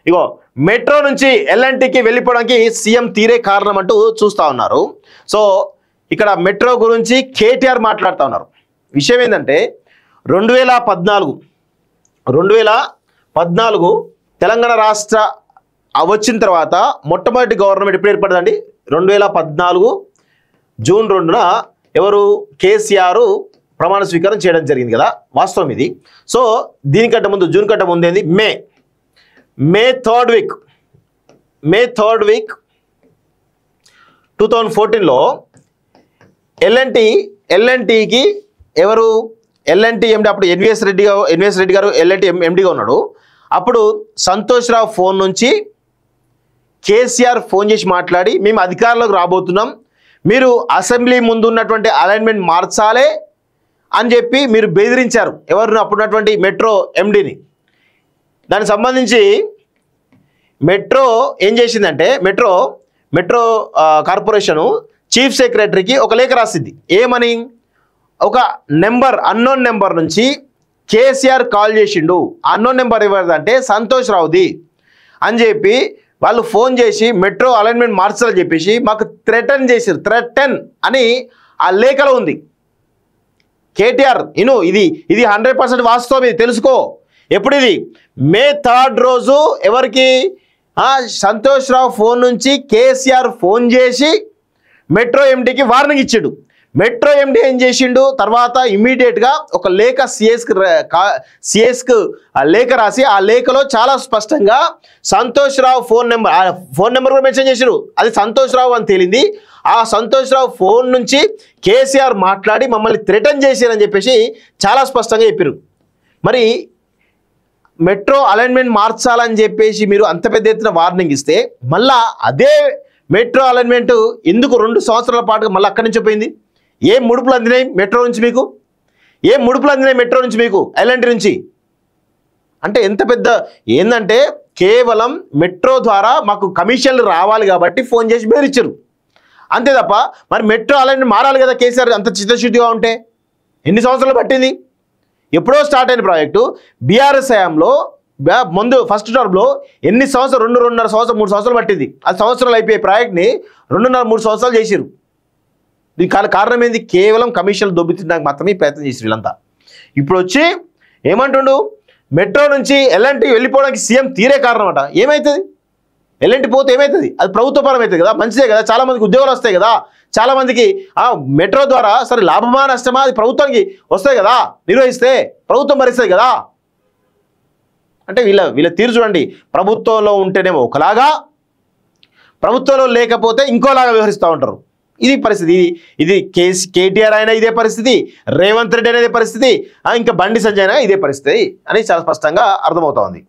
ఇగో metro నుంచి ఎల్ఎన్టీకి వెళ్ళిపోవడానికి CM తీరే కారణం అంటూ చూస్తూ ఉన్నారు. సో ఇక్కడ మెట్రో గురించి కేటీఆర్ మాట్లాడుతూ ఉన్నారు. విషయం ఏంటంటే 2014 తెలంగాణ రాష్ట్ర వచ్చిన తర్వాత మొట్టమొదటి గవర్నమెంట్ ఎప్పుడు ఏర్పడిందండి? 2014 జూన్ 2న ఎవరు? కేసీఆర్ ప్రమాణ స్వీకారం చేయడం జరిగింది కదా, వాస్తవం ఇది. సో దీనికంటే ముందు, జూన్ కంటే ముందు ఏంది? మే థర్డ్ వీక్ 2014లో ఎల్ఎన్టీకి ఎవరు? ఎల్ఎన్టీ ఎండి అప్పుడు ఎన్విఎస్ రెడ్డి గారు ఎల్ఎన్టీ ఎండిగా ఉన్నాడు. అప్పుడు సంతోష్ రావు ఫోన్ నుంచి కేసీఆర్ ఫోన్ చేసి మాట్లాడి, మేము అధికారంలోకి రాబోతున్నాం, మీరు అసెంబ్లీ ముందు ఉన్నటువంటి అలైన్మెంట్ మార్చాలే అని చెప్పి మీరు బెదిరించారు. ఎవరు? అప్పుడున్నటువంటి మెట్రో ఎండిని. దానికి సంబంధించి మెట్రో ఏం చేసిందంటే, మెట్రో కార్పొరేషను చీఫ్ సెక్రటరీకి ఒక లేఖ రాసింది. ఏమని? ఒక అన్నోన్ నెంబర్ నుంచి కేసీఆర్ కాల్ చేసిండు. అన్నోన్ నెంబర్ ఎవరిదంటే సంతోష్ రావుది అని చెప్పి వాళ్ళు ఫోన్ చేసి మెట్రో అలైన్మెంట్ మార్చాలని చెప్పేసి మాకు థ్రెటన్ అని ఆ లేఖలో ఉంది. కేటీఆర్ ఇది 100% వాస్తవం, ఇది తెలుసుకో. ఎప్పుడు ఇది? మే 3 రోజు ఎవరికి? సంతోష్ రావు ఫోన్ నుంచి కేసీఆర్ ఫోన్ చేసి మెట్రో ఎండీకి వార్నింగ్ ఇచ్చాడు. మెట్రో ఎండీ ఏం చేసిండు? తర్వాత ఇమ్మీడియట్గా ఒక లేఖ సిఎస్కు లేఖ రాసి ఆ లేఖలో చాలా స్పష్టంగా సంతోష్ రావు ఫోన్ నెంబర్ కూడా మెన్షన్ చేశారు. అది సంతోష్ రావు అని తేలింది. ఆ సంతోష్ రావు ఫోన్ నుంచి కేసీఆర్ మాట్లాడి మమ్మల్ని థ్రెటన్ చేశారని చెప్పేసి చాలా స్పష్టంగా చెప్పారు. మరి మెట్రో అలైన్మెంట్ మార్చాలని చెప్పేసి మీరు అంత పెద్ద ఎత్తున వార్నింగ్ ఇస్తే మళ్ళా అదే మెట్రో అలైన్మెంట్ ఎందుకు 2 సంవత్సరాల పాటుగా మళ్ళీ అక్కడి నుంచి పోయింది? ఏం ముడుపులు అందినాయి మెట్రో నుంచి మీకు? మెట్రో నుంచి మీకు ఎల్ఎన్టీ నుంచి? అంటే ఎంత పెద్ద ఏంటంటే, కేవలం మెట్రో ద్వారా మాకు కమిషన్లు రావాలి కాబట్టి ఫోన్ చేసి బెదిరించారు అంతే తప్ప, మరి మెట్రో అలైన్మెంట్ మారాలి కదా కేసీఆర్ అంత చిత్తశుద్ధిగా ఉంటే. ఎన్ని సంవత్సరాలు పట్టింది? ఎప్పుడో స్టార్ట్ అయిన ప్రాజెక్టు బీఆర్ఎస్ హయాంలో ముందు ఫస్ట్ టర్మ్లో ఎన్ని సంవత్సరాలు? 2.5 సంవత్సరాలు 3 సంవత్సరాలు పట్టింది. అది సంవత్సరాలు అయిపోయే ప్రాజెక్ట్ని 2.5-3 సంవత్సరాలు చేసిరు. దీనికి కారణం ఏంది? కేవలం కమిషన్లు దొబ్బించడానికి మాత్రమే ప్రయత్నం చేసిరు వీళ్ళంతా. ఇప్పుడు వచ్చి ఏమంటుండు? మెట్రో నుంచి ఎల్ఎన్టీ వెళ్ళిపోవడానికి సీఎం తీరే కారణం అట. ఏమవుతుంది? ఎల్ఎన్టీ పోతే ఏమవుతుంది? అది ప్రభుత్వపరం అవుతుంది కదా, మంచిదే కదా, చాలామందికి ఉద్యోగాలు వస్తాయి కదా, చాలామందికి మెట్రో ద్వారా సరే లాభమా నష్టమా అది ప్రభుత్వానికి వస్తాయి కదా, నిర్వహిస్తే ప్రభుత్వం భరిస్తుంది కదా. అంటే వీళ్ళ తీరు చూడండి. ప్రభుత్వంలో ఉంటేనేమో ఒకలాగా, ప్రభుత్వంలో లేకపోతే ఇంకోలాగా వ్యవహరిస్తూ ఉంటారు. ఇది పరిస్థితి. ఇది కేటీఆర్ అయినా ఇదే పరిస్థితి, రేవంత్ రెడ్డి అయినా ఇదే పరిస్థితి, ఇంకా బండి సంజయ్ అయినా ఇదే పరిస్థితి అని చాలా స్పష్టంగా అర్థమవుతా ఉంది.